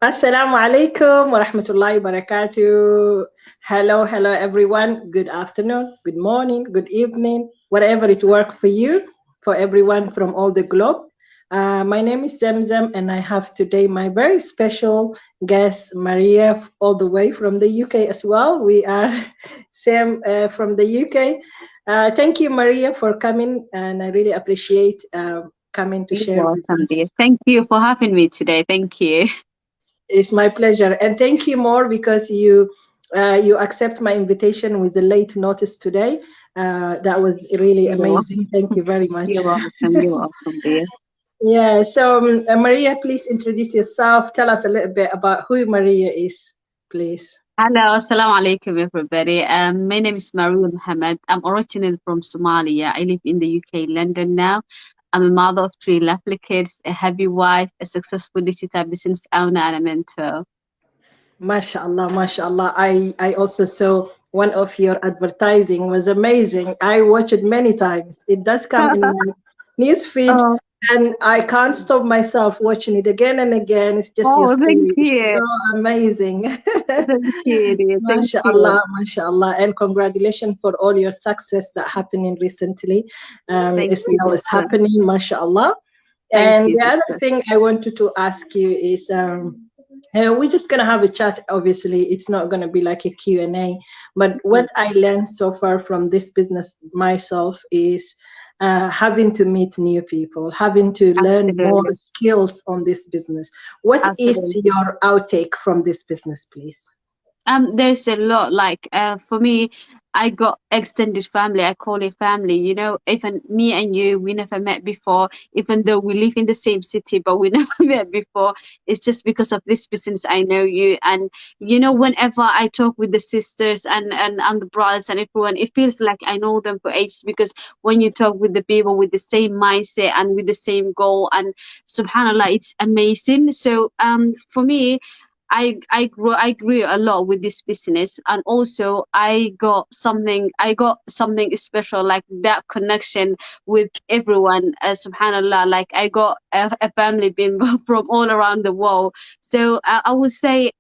Assalamu alaikum wa rahmatullahi wa barakatuh. Hello, everyone. Good afternoon, good morning, good evening, whatever it works for you, for everyone from all the globe. My name is Zemzem, and I have today my very special guest, Maria, all the way from the UK as well. We are Sam from the UK. Thank you, Maria, for coming, and I really appreciate coming to You're share with welcome, dear. us. Thank you for having me today. Thank you. It's my pleasure, and thank you more because you accept my invitation with a late notice today. That was really You're wel- amazing. Thank you very much. you're welcome. You're welcome, dear. Yeah. So, Maria, please introduce yourself. Tell us a little bit about who Maria is, please. Hello, assalamu alaikum, everybody. My name is Maria Mohammed. I'm originally from Somalia. I live in the UK, London now. I'm a mother of three lovely kids, a happy wife, a successful digital business owner, and a mentor. MashaAllah, MashaAllah. I also saw one of your advertising was amazing. I watch it many times. It does come in my news feed, Oh, and I can't stop myself watching it again and again. It's just your oh, thank story. It's so you. amazing. Thank you, dear. Thank you. MashaAllah, MashaAllah. And congratulations for all your success that happening recently. Thank It you, still is sister. happening, MashaAllah. Thank And you, the other sister. thing I wanted to ask you is we're just going to have a chat. Obviously, it's not going to be like a Q&A. But Mm, what I learned so far from this business myself is having to meet new people, having to learn more absolutely. skills on this business. What is Absolutely. your outtake from this business, please? There's a lot. Like, for me, I got extended family. I call it family. You know, even me and you, we never met before. Even though we live in the same city, but we never met before. It's just because of this business I know you. And you know, whenever I talk with the sisters and the brothers and everyone, it feels like I know them for ages. Because when you talk with the people with the same mindset and with the same goal, and Subhanallah, it's amazing. So, for me. I grew a lot with this business, and also I got something special, like that connection with everyone. Subhanallah, like I got a family member from all around the world. So I would say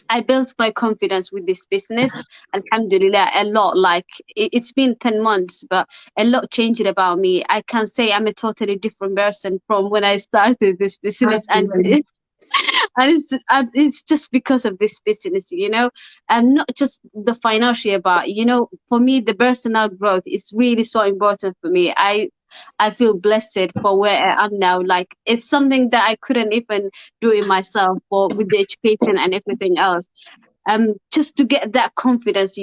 I built my confidence with this business. Alhamdulillah, a lot. Like it's been 10 months, but a lot changed about me. I can say I'm a totally different person from when I started this business, and Absolutely. it's just because of this business, and not just the financial, but for me the personal growth is really so important for me. I feel blessed for where I am now. Like it's something that I couldn't even do it myself, but with the education and everything else, just to get that confidence,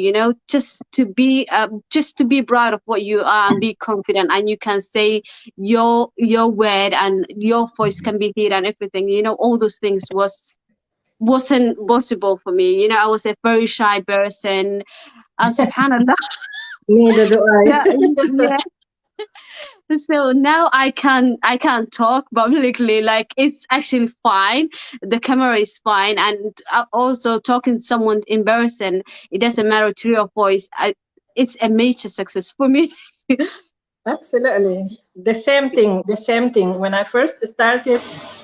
just to be proud of what you are and be confident, and you can say your word and your voice can be heard and everything. All those things wasn't possible for me. I was a very shy person, and subhanallah. Neither do Yeah, I. yeah. So now I can talk publicly. Like it's actually fine. The camera is fine, and also talking to someone in person, it doesn't matter to your voice. It's a major success for me. Absolutely. The same thing. The same thing. When I first started,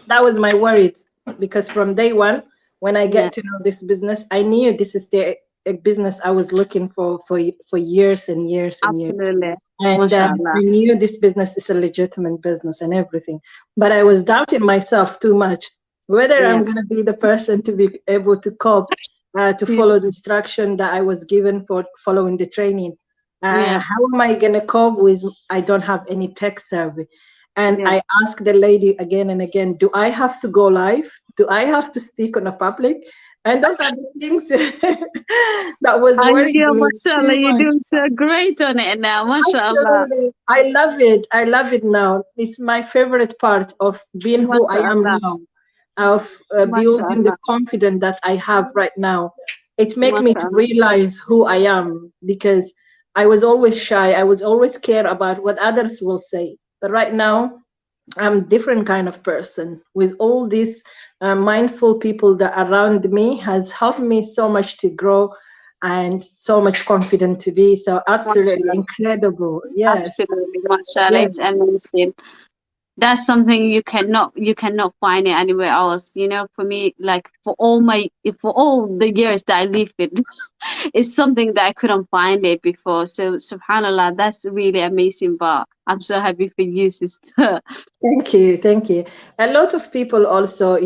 that was my worry because from day one, when I Yeah, get to know this business, I knew this is the a business I was looking for years and years and years. absolutely. And I MashaAllah. knew this business is a legitimate business and everything. But I was doubting myself too much whether Yeah, I'm going to be the person to be able to cope, to yeah, follow the instruction that I was given for following the training. yeah, How am I going to cope with I don't have any tech savvy? And yeah. I asked the lady again and again, do I have to go live? Do I have to speak on a public? And those are the things that was I worried feel, me MashaAllah, too you're much. doing so great on it now. MashaAllah. Absolutely. I love it. I love it now. It's my favorite part of being who I am MashaAllah. now, of building the MashaAllah. confidence that I have right now. It make me to MashaAllah. realize who I am because I was always shy. I was always care about what others will say. But right now, I'm different kind of person with all these mindful people that around me has helped me so much to grow and so much confident to be so absolutely MashaAllah. incredible. Yes, Absolutely, mashallah, yes. it's amazing. That's something you cannot find it anywhere else. You know, for me, like for all the years that I lived in, it's something that I couldn't find it before. So subhanallah, that's really amazing. But I'm so happy for you, sister. Thank you, thank you. A lot of people also,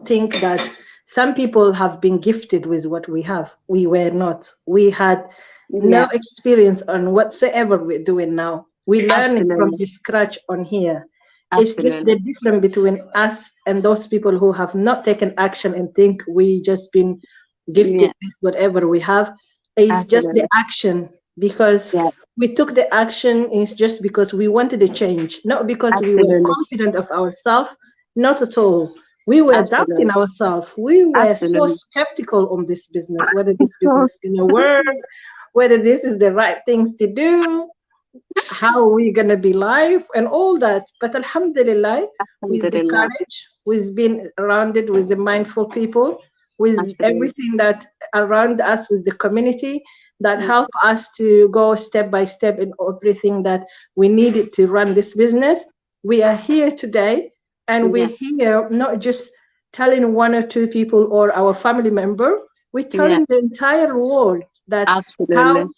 think that some people have been gifted with what we have. We were not. We had no Yeah, experience on whatsoever we're doing now. We learn it from absolutely, the scratch on here. It's just the absolutely. difference between us and those people who have not taken action and think we just been gifted Yeah, this whatever we have. It's just the absolutely. action, because Yeah, we took the action is just because we wanted a change, not because we were absolutely, confident of ourselves. Not at all. We were doubting absolutely, ourselves. We were so absolutely. skeptical on this business, whether Of this business course. is going to work, whether this is the right things to do, how we gonna be live and all that. But Alhamdulillah, with the Alhamdulillah. courage, with being surrounded with the mindful people, with Absolutely. everything that around us, with the community that Yeah, help us to go step by step in everything that we needed to run this business, we are here today, and yeah, we're here not just telling one or two people or our family member, we're yeah, telling the entire world that how absolutely,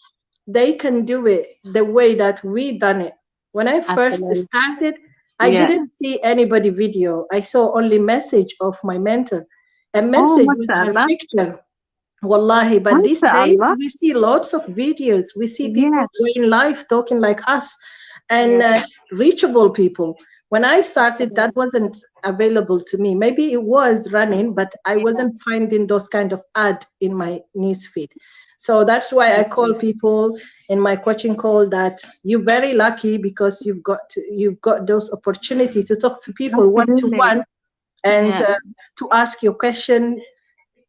they can do it the way that we done it. When I first absolutely. started, I Yeah. didn't see anybody video. I saw only message of my mentor, a Oh, message with her mashallah, picture. Wallahi, but these days mashallah. we see lots of videos. We see people Yeah, going live talking like us, and yeah, reachable people. When I started, that wasn't available to me. Maybe it was running, but I yeah, wasn't finding those kind of ad in my newsfeed. So that's why I call people in my coaching call that you're very lucky, because you've got those opportunity to talk to people one to absolutely. one, and Yeah, to ask your question,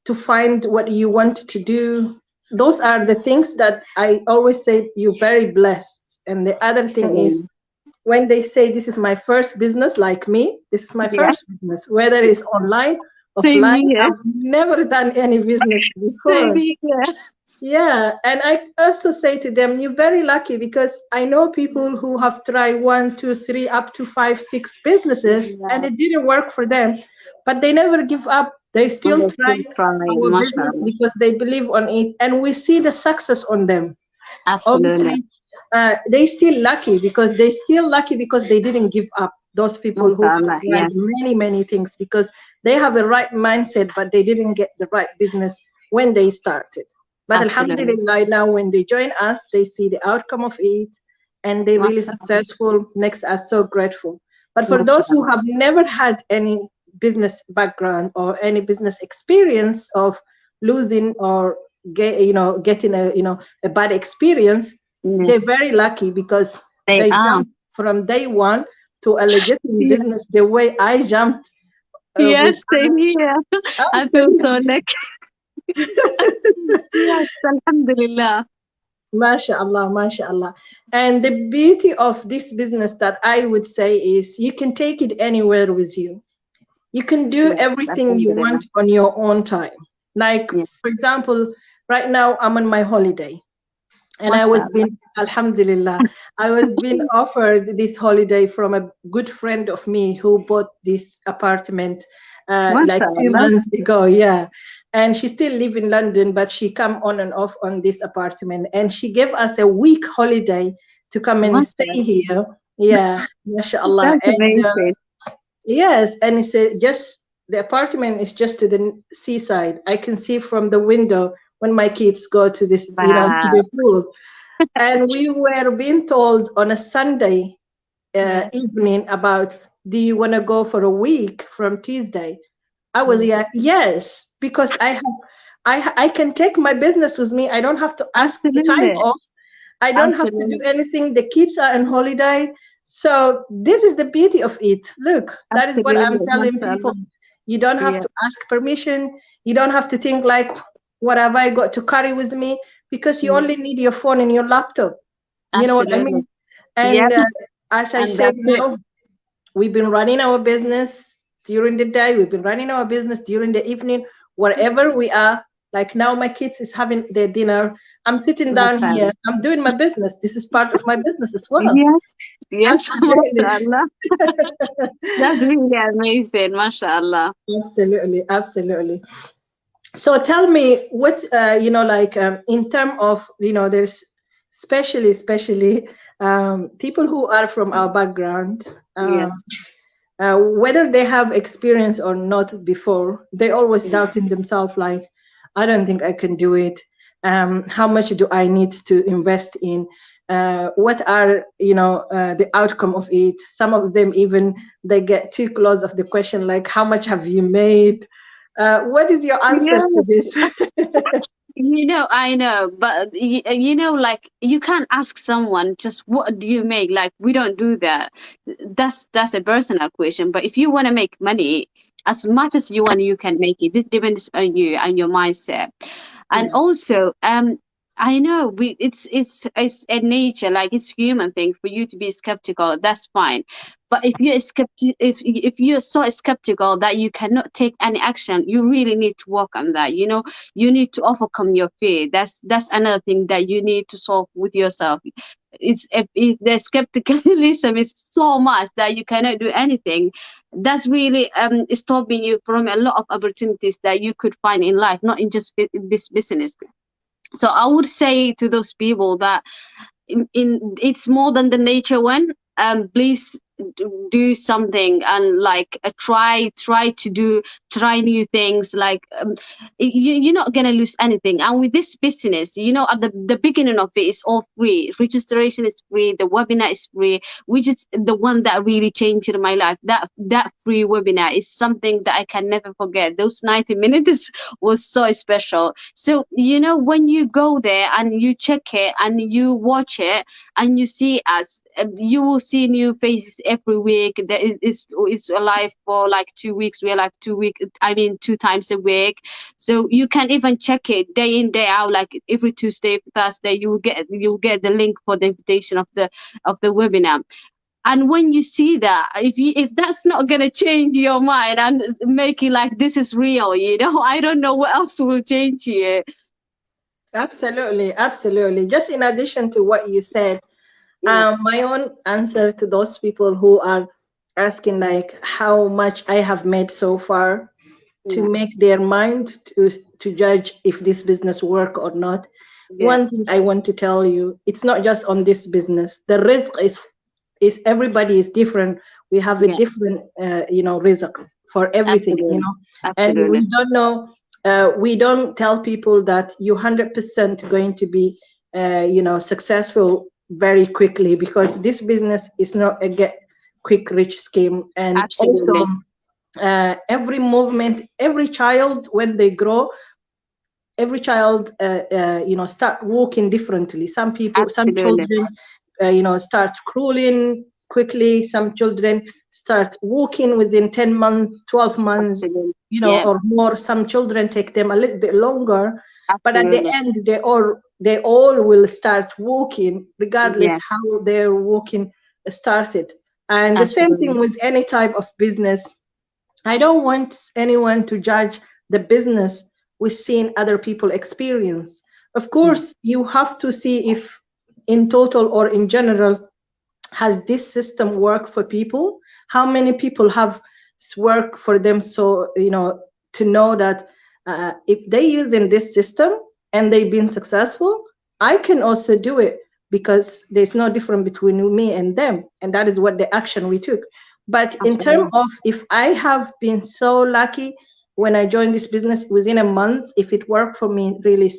to find what you want to do. Those are the things that I always say you're very blessed. And the other thing is, same. when they say this is my first business, like me, this is my Yeah, first business, whether it's online, same offline, here. I've never done any business Same before. here. Yeah, and I also say to them, you're very lucky, because I know people who have tried one, two, three, up to five, six businesses, and Yeah, it didn't work for them, but they never give up. They and still they're try still trying, our business mashallah. because they believe on it, and we see the success on them. Absolutely, Obviously, they still lucky, because they didn't give up. Those people who have mashallah. tried Yeah, many things, because they have a right mindset, but they didn't get the right business when they started. But absolutely, alhamdulillah, now when they join us, they see the outcome of it, and they're really mashallah, successful, makes us so grateful. But for those who mashallah. have never had any business background or any business experience of losing or getting a bad experience, Yeah, they're very lucky, because they they are. jumped from day one to a legitimate Yeah. business the way I jumped with Yes, same here. I feel absolutely. so lucky. Yes, alhamdulillah. MashaAllah, MashaAllah. And the beauty of this business that I would say is you can take it anywhere with you. You can do Yes, everything you alhamdulillah. want on your own time. Like, Yeah, for example, right now I'm on my holiday, and I was mashallah. being, alhamdulillah, I was being offered this holiday from a good friend of me who bought this apartment like two Mashallah. months ago. Yeah, and she still live in London, but she come on and off on this apartment, and she gave us a week holiday to come and stay Mashallah. here. Yeah, mashallah. That's And amazing. yes, and it's just the apartment is just to the seaside. I can see from the window when my kids go to this, to Wow. the pool. And we were being told on a Sunday Yeah. evening about, do you want to go for a week from Tuesday? I was, Yeah. yeah, yes, because I can take my business with me. I don't have to ask for time Absolutely. off. I don't have to do Absolutely. anything. The kids are on holiday. So this is the beauty of it. Look, that is what I'm Absolutely. telling people. Mashallah. You don't have Yeah. to ask permission. You don't have to think like, what have I got to carry with me? Because you Yeah. only need your phone and your laptop. You know what I Absolutely. mean? And Yep. as I And said that's it. now, we've been running our business during the day. We've been running our business during the evening. Wherever we are, Like now my kids is having their dinner. I'm sitting down here. Mashallah. I'm doing my business. This is part of my business as well. Yes, yes, Absolutely. mashallah. That's really amazing, mashallah. Absolutely. Absolutely. So tell me what, like in terms of, there's especially people who are from our background, Yes. whether they have experience or not before, they always doubting themselves like, I don't think I can do it. How much do I need to invest in? What are, the outcome of it? Some of them even, they get too close of the question, like, how much have you made? What is your answer to Yes. this? I know, but like you can't ask someone just what do you make? Like we don't do that. That's a personal question. But if you want to make money, as much as you want, you can make it. This depends on you and your mindset. And Yeah. also, I know it's a nature, like it's human thing for you to be skeptical. That's fine. But if you're so skeptical that you cannot take any action, you really need to work on that. You need to overcome your fear. That's another thing that you need to solve with yourself. It's if the skepticism is so much that you cannot do anything, that's really stopping you from a lot of opportunities that you could find in life, not in just this business. So I would say to those people that in it's more than the nature one. Please do something and like try new things. Like you're not gonna lose anything. And with this business, at the beginning of it, it's all free. Registration is free. The webinar is free, which is the one that really changed my life. That free webinar is something that I can never forget. Those 90 minutes was so special. So when you go there and you check it and you watch it and you see us, you will see new faces every week. It's alive for like 2 weeks. We're like 2 weeks, I mean 2 times a week. So you can even check it day in, day out, like every Tuesday, Thursday. You will get the link for the invitation of the webinar. And when you see that, if that's not gonna change your mind and make it like this is real, I don't know what else will change you. Absolutely, absolutely. Just in addition to what you said, Yeah, my own answer to those people who are asking like how much I have made so far, to yeah, make their mind to judge if this business work or not. yeah, One thing I want to tell you, it's not just on this business. The risk is everybody is different. We have a yeah. different risk for everything, Absolutely, and absolutely. we don't know. We don't tell people that you 100% going to be successful very quickly, because this business is not a get quick rich scheme. And also Absolutely. every movement, every child when they grow, every child start walking differently. Some Absolutely. children start crawling quickly, some children start walking within 10 months, 12 months, Absolutely. Yeah, or more. Some children take them a little bit longer, but at the absolutely. end they all will start walking regardless Yeah, how their walking started. And the same thing absolutely. with any type of business. I don't want anyone to judge the business with seeing other people experience. Of Yeah, course, you have to see if in total or in general, has this system work for people? How many people have work for them? So, to know that if they using this system and they've been successful, I can also do it, because there's no difference between me and them. And that is what the action we took. But in terms absolutely. of if I have been so lucky when I joined this business within a month, if it worked for me really,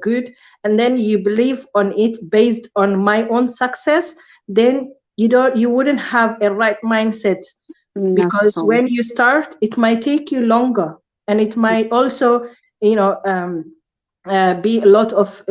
good, and then you believe on it based on my own success, then you wouldn't have a right mindset, That's because true. when you start, it might take you longer, and it might also, be a lot of,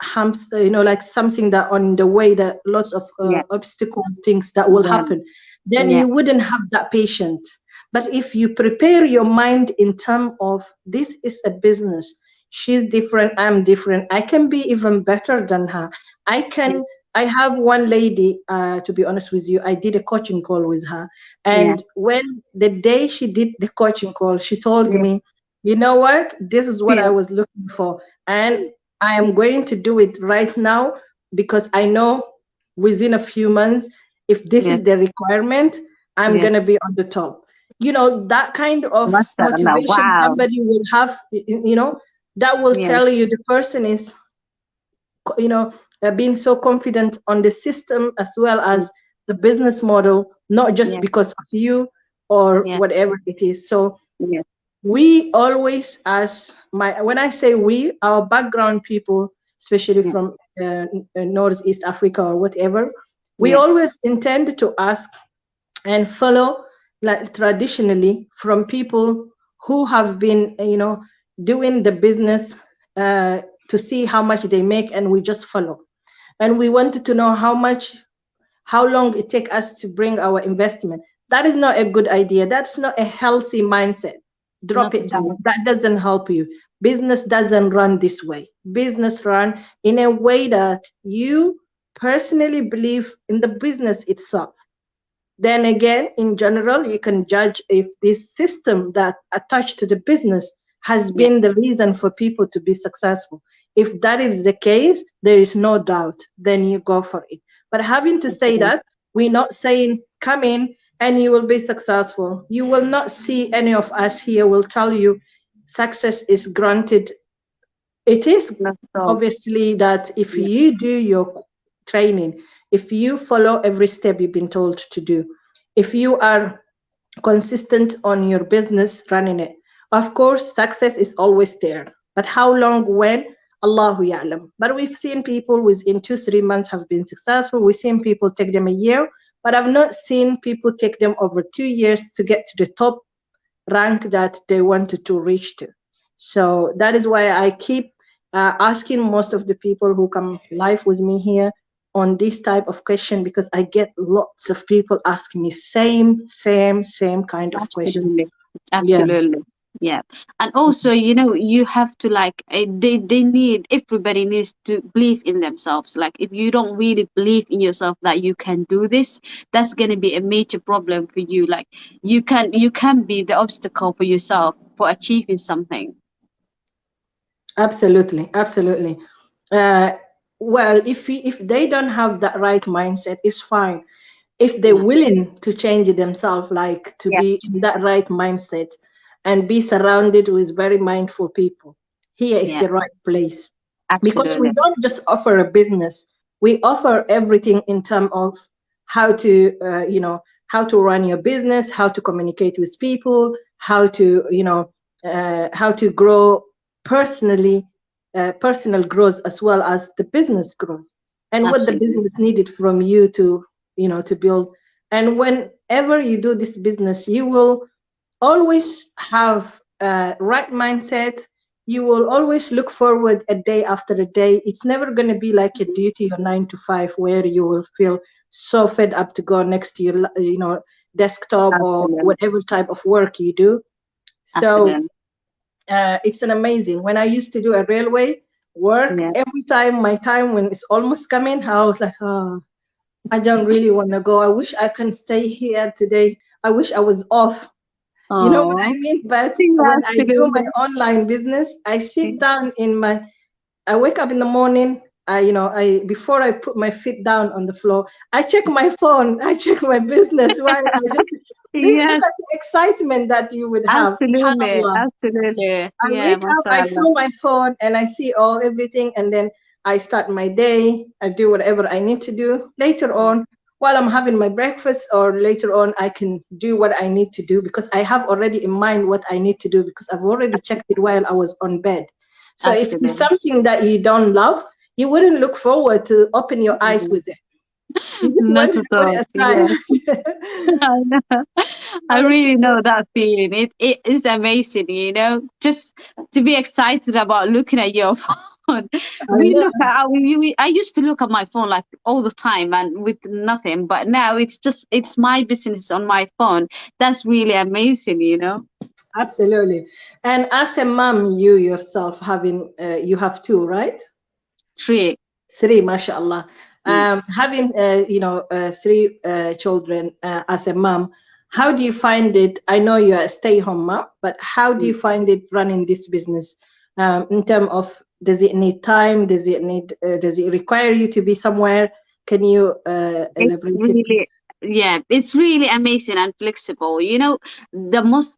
humps, like something that on the way, that lots of Yeah, obstacle things that will yeah, happen, then yeah, you wouldn't have that patience. But if you prepare your mind in terms of, this is a business, she's different, I'm different, I can be even better than her. I yeah, can. I have one lady, to be honest with you, I did a coaching call with her. yeah, And when the day she did the coaching call, she told yeah, me, you know what? This is what Yeah. I was looking for. And I am going to do it right now because I know within a few months, if this Yes. is the requirement, I'm Yes. going to be on the top. You know, that kind of Mashallah. motivation Wow. somebody will have, you know, that will Yes. tell you the person is, you know, being so confident on the system as well Yes. as the business model, not just Yes. because of you or Yes. whatever it is. So Yes. we always, as my, when I say we, our background people, especially Yes. from Northeast Africa or whatever, we Yes. always intend to ask and follow, like traditionally, from people who have been, you know, doing the business, to see how much they make, and we just follow. And we wanted to know how long it take us to bring our investment. That is not a good idea. That's not a healthy mindset. Drop Not it at down. all. That doesn't help you. Business doesn't run this way. Business run in a way that you personally believe in the business itself. Then again, in general, you can judge if this system that attached to the business has Yeah. been the reason for people to be successful. If that is the case, there is no doubt, then you go for it. But having to say Absolutely. that, we're not saying come in and you will be successful. You will not see any of us here will tell you success is granted. It is Not at all. obviously that if Yeah. you do your training, if you follow every step you've been told to do, if you are consistent on your business running it, of course, success is always there. But how long, when? Allahu Ya'lam. But we've seen people within 2, 3 months have been successful. We've seen people take them a year, but I've not seen people take them over 2 years to get to the top rank that they wanted to reach to. So that is why I keep asking most of the people who come live with me here on this type of question, because I get lots of people asking me same kind of question. Absolutely. Yeah, Absolutely. Yeah. And also, you know, you have to like they need everybody needs to believe in themselves. Like if you don't really believe in yourself that you can do this, that's gonna be a major problem for you. Like you can be the obstacle for yourself for achieving something. absolutely, absolutely. Uh, well, if they don't have that right mindset, it's fine. If they're Yeah. willing to change themselves, like to Yeah. be in that right mindset and be surrounded with very mindful people, here is Yeah. the right place. Because we Absolutely. don't just offer a business, we offer everything in terms of how to, you know, how to run your business, how to communicate with people, how to, you know, how to grow personally, personal growth as well as the business growth, and what the Absolutely. business needed from you to, you know, to build. And whenever you do this business, you will always have a right mindset. You will always look forward a day after a day. It's never going to be like a duty or 9 to 5 where you will feel so fed up to go next to your, you know, desktop or Absolutely. whatever type of work you do. So Absolutely. it's an amazing. When I used to do a railway work, Yeah. every time my time when it's almost coming, I was like, oh, I don't really want to go. I wish I can stay here today. I wish I was off. You know what I Oh, mean? But yeah, when I do my absolutely. online business, I sit down in my, I wake up in the morning. You know, before I put my feet down on the floor, I check my phone. I check my business. While I just look Yes, at the excitement that you would have. absolutely, Subhanallah. absolutely. I Yeah, wake up, I mashallah. saw my phone, and I see all everything, and then I start my day. I do whatever I need to do. Later on, while I'm having my breakfast, or later on, I can do what I need to do because I have already in mind what I need to do because I've already checked it while I was on bed. So if it's Absolutely. something that you don't love, you wouldn't look forward to open your eyes Mm, with it. You just not want to at put it all. aside. Yeah, I know. I really Honestly, know that feeling. It is amazing, you know, just to be excited about looking at your phone. I We know. look at I used to look at my phone like all the time and with nothing, but now it's my business on my phone. That's really amazing, you know. Absolutely. And as a mom, you yourself having, you have two, right? Three. Three, mashallah. Yeah. Having, you know, three children as a mom, How do you find it? I know you're a stay-home mom, but how do you find it running this business? In terms of, does it need time? Does it require you to be somewhere? Can you It's elaborate it, really, please? yeah, it's really amazing and flexible. You know, the most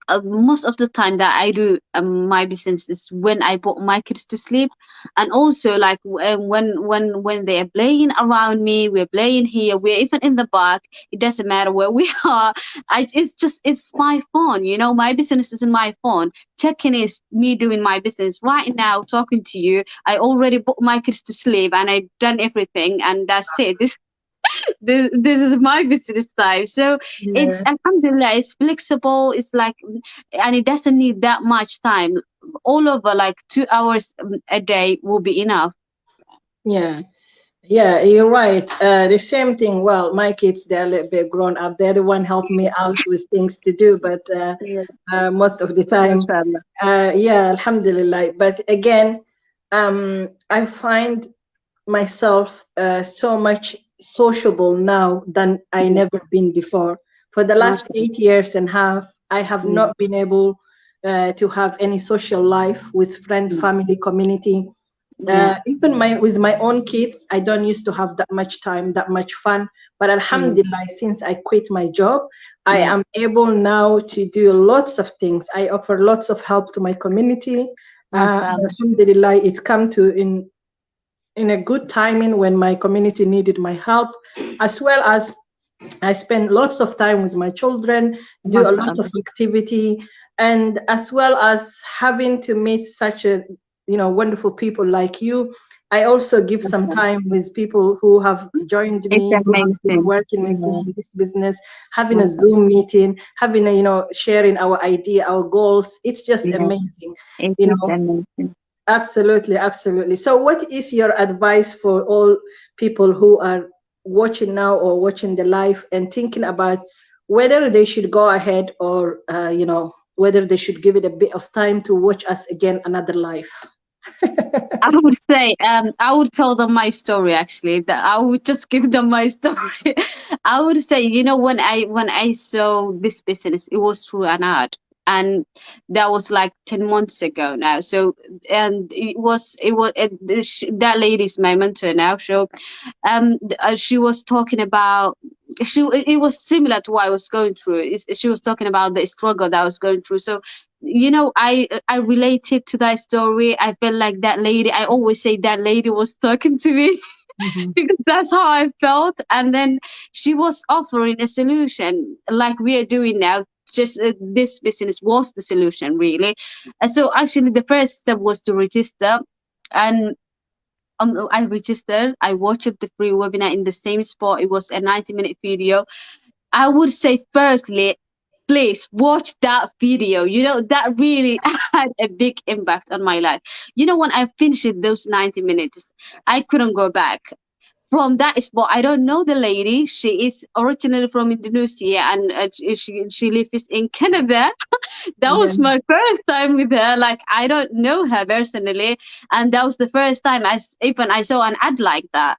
of the time that I do my business is when I put my kids to sleep, and also like when they are playing around me, we're playing here, we're even in the park. It doesn't matter where we are. It's my phone. You know, my business is in my phone. Checking is me doing my business right now, talking to you. I already put my kids to sleep and I done everything, and that's it. This is my business time. So it's Yeah, alhamdulillah, it's flexible, it's like, and it doesn't need that much time. All over like 2 hours a day will be enough. yeah. Yeah, you're right. The same thing. Well, my kids, they're a little bit grown up. They're the one helping me out with things to do, but Yeah, most of the time, mashallah. yeah, alhamdulillah. But again, I find myself so much sociable now than I Yeah, never been before. For the last mashallah. 8 years and a half, I have Mm, not been able to have any social life with friend, mm, family, community. yeah. Even with my own kids, I don't used to have that much time, that much fun. But Mm, alhamdulillah, since I quit my job, I yeah, am able now to do lots of things. I offer lots of help to my community. mashallah. Alhamdulillah, it's come to in a good timing when my community needed my help, as well as I spend lots of time with my children, do a lot of Mashallah. activity, and as well as having to meet such a wonderful people like you. I also give some Mashallah. time with people who have joined It's me, who have been amazing. working with me Yeah, in this business, having a mashallah. Zoom meeting, having a sharing our idea, our goals. It's just Yeah, amazing, it you is know. amazing. Absolutely, absolutely. So, what is your advice for all people who are watching now or watching the live and thinking about whether they should go ahead or, whether they should give it a bit of time to watch us again another live? I would say, I would tell them my story actually. That I would just give them my story. I would say, you know, when I saw this business, it was through an ad, and that was like 10 months ago now. So, and that lady is my mentor now. So, she was talking about it was similar to what I was going through. She was talking about the struggle that I was going through. So, you know, I related to that story. I felt like that lady. I always say that lady was talking to me Mhm. because that's how I felt. And then she was offering a solution like we are doing now. Just this business was the solution, really. So actually, the first step was to register, and I registered. I watched the free webinar in the same spot. It was a 90-minute video. I would say, firstly, please watch that video. You know, that really had a big impact on my life. You know, when I finished those 90 minutes, I couldn't go back from that spot. I don't know the lady. She is originally from Indonesia, and she lives in Canada. That Yeah. was my first time with her. Like, I don't know her personally, and that was the first time even I saw an ad like that.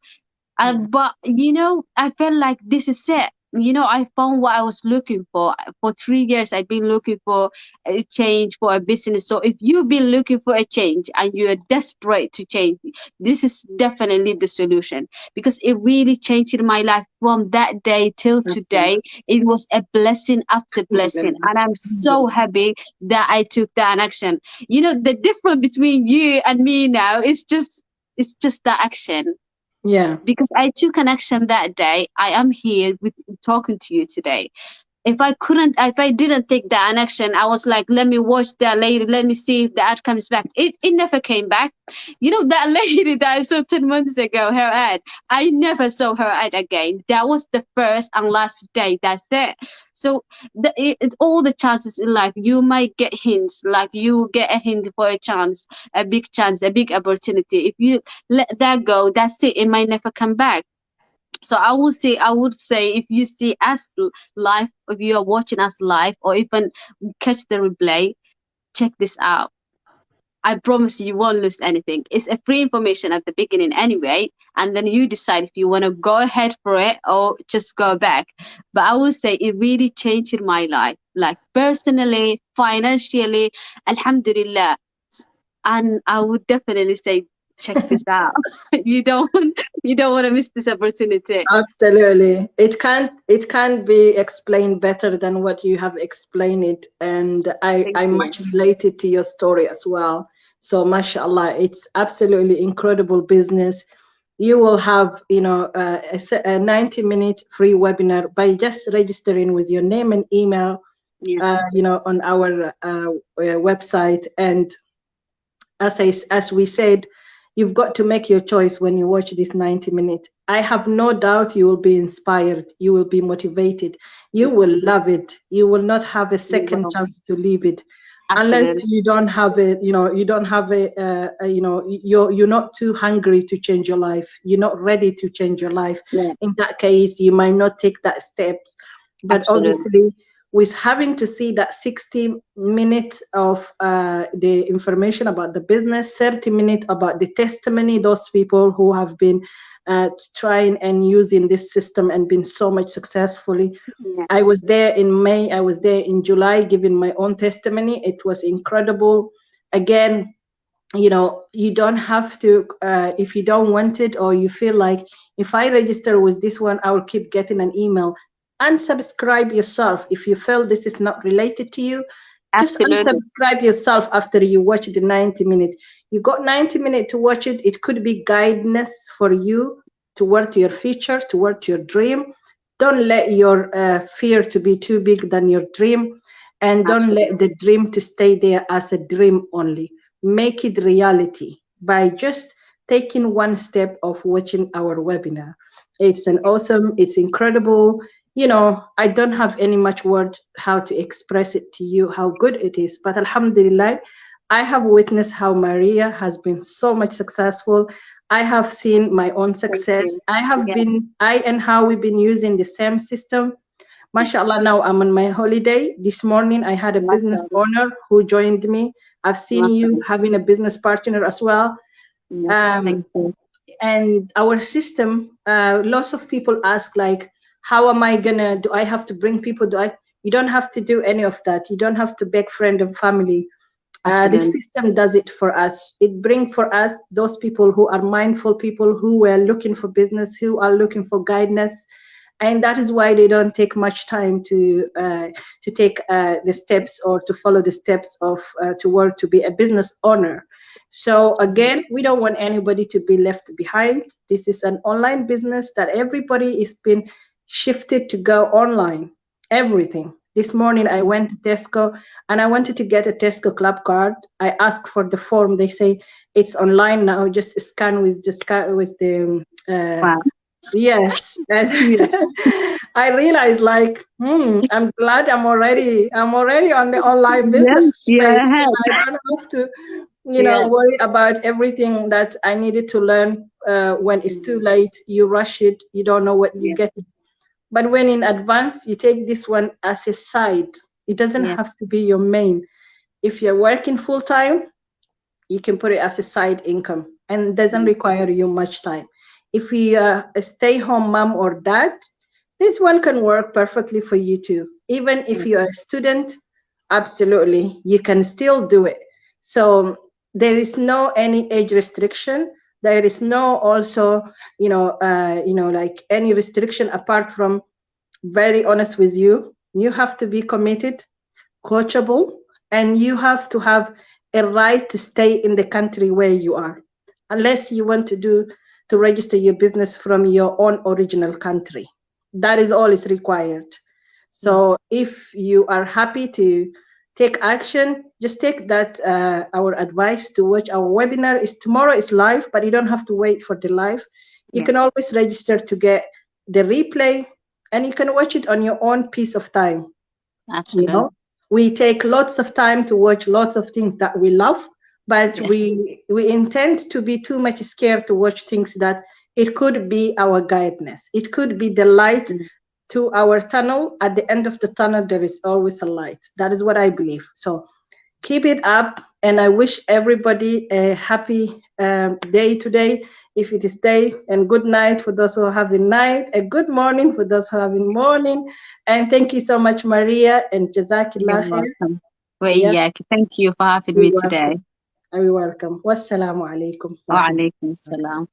Yeah. But you know, I felt like this is it. You know, I found what I was looking for. For 3 years, I've been looking for a change for a business. So if you've been looking for a change and you're desperate to change, this is definitely the solution, because it really changed my life from that day till Absolutely. today. It was a blessing after blessing, Alhamdulillah. and I'm so Alhamdulillah. happy that I took that action. You know, the difference between you and me now is just, it's just the action, Yeah. because I took an action that day. I am here with talking to you today. If I didn't take that action, I was like, let me watch that lady, let me see if the ad comes back. It never came back. You know, that lady that I saw 10 months ago, her ad, I never saw her ad again. That was the first and last day. That's it. So all the chances in life, you might get hints, like you get a hint for a chance, a big opportunity. If you let that go, that's it. It might never come back. So I would say, if you see us live, if you are watching us live, or even catch the replay, check this out. I promise you won't lose anything. It's a free information at the beginning anyway, and then you decide if you want to go ahead for it or just go back. But I will say it really changed my life, like personally, financially, alhamdulillah. And I would definitely say check this out. You don't you don't want to miss this opportunity. Absolutely. It can't be explained better than what you have explained it. And Thank I you. much related to your story as well. So mashallah, it's absolutely incredible business. You will have, a 90-minute free webinar by just registering with your name and email, Yes, on our website. And as we said, you've got to make your choice when you watch this 90 minutes. I have no doubt you will be inspired, you will be motivated, you will love it. You will not have a you second will. chance to leave it, unless Absolutely. you don't have a, you don't have you're not too hungry to change your life, you're not ready to change your life. Yeah, In that case, you might not take that steps. But absolutely. obviously, with having to see that 60 minutes of the information about the business, 30 minutes about the testimony, those people who have been trying and using this system and been so much successfully. Yeah, I was there in May, I was there in July giving my own testimony. It was incredible. Again, you don't have to, if you don't want it, or you feel like, if I register with this one, I will keep getting an email. Unsubscribe yourself. If you feel this is not related to you, just absolutely. unsubscribe yourself after you watch the 90 minutes. You got 90 minutes to watch it. It could be guidance for you toward your future, toward your dream. Don't let your fear to be too big than your dream, and don't let Absolutely. the dream to stay there as a dream only. Make it reality by just taking one step of watching our webinar. It's an awesome, it's incredible. I don't have any much word how to express it to you, how good it is. But Alhamdulillah, I have witnessed how Maria has been so much successful. I have seen my own Thank success. you. Yeah, I and how we've been using the same system. Mashallah, now I'm on my holiday. This morning I had a business mashallah. owner who joined me. I've seen you Mashallah. having a business partner as well. Yes, thank Um, you. and our system, lots of people ask, like, how am I gonna, do I have to bring people? You don't have to do any of that. You don't have to beg friend and family. The Absolutely. system does it for us. It brings for us those people who are mindful people, who were looking for business, who are looking for guidance. And that is why they don't take much time to take the steps, or to follow the steps of to work to be a business owner. So again, we don't want anybody to be left behind. This is an online business that everybody is being shifted to go online. Everything. This morning I went to Tesco and I wanted to get a Tesco Club card. I asked for the form. They say it's online now. Just scan with the Wow. yes. And Yeah. I realized, like, I'm glad I'm already on the online Yes, business you're space, ahead. and I don't have to, Yeah. worry about everything that I needed to learn. When it's too Mm, late, you rush it, you don't know what you yeah. get. But when in advance, you take this one as a side. It doesn't Yeah. have to be your main. If you're working full time, you can put it as a side income, and it doesn't Mm, require you much time. If you are a stay-home mom or dad, this one can work perfectly for you too. Even if yeah. you're a student, absolutely, you can still do it. So there is no any age restriction. There is no also, like any restriction apart from, very honest with you, you have to be committed, coachable, and you have to have a right to stay in the country where you are, unless you want to register your business from your own original country. That is all is required. Mm, So if you are happy to take action, just take that, our advice to watch our webinar. Is tomorrow is live, but you don't have to wait for the live. You yeah. can always register to get the replay, and you can watch it on your own piece of time. you Absolutely. know we take lots of time to watch lots of things that we love, but Yes. we intend to be too much scared to watch things that it could be our guidance, it could be the light Mm, to our tunnel. At the end of the tunnel there is always a light. That is what I believe. So keep it up, And I wish everybody a happy day today, if it is day, and good night for those who are having night, a good morning for those who are having morning. And thank you so much, Maria, and You're Jazakillah khair. welcome. Well, Yeah, yeah, thank you for having you're me today. welcome. You're welcome. Wassalamu alaikum. Wa alaikum salam.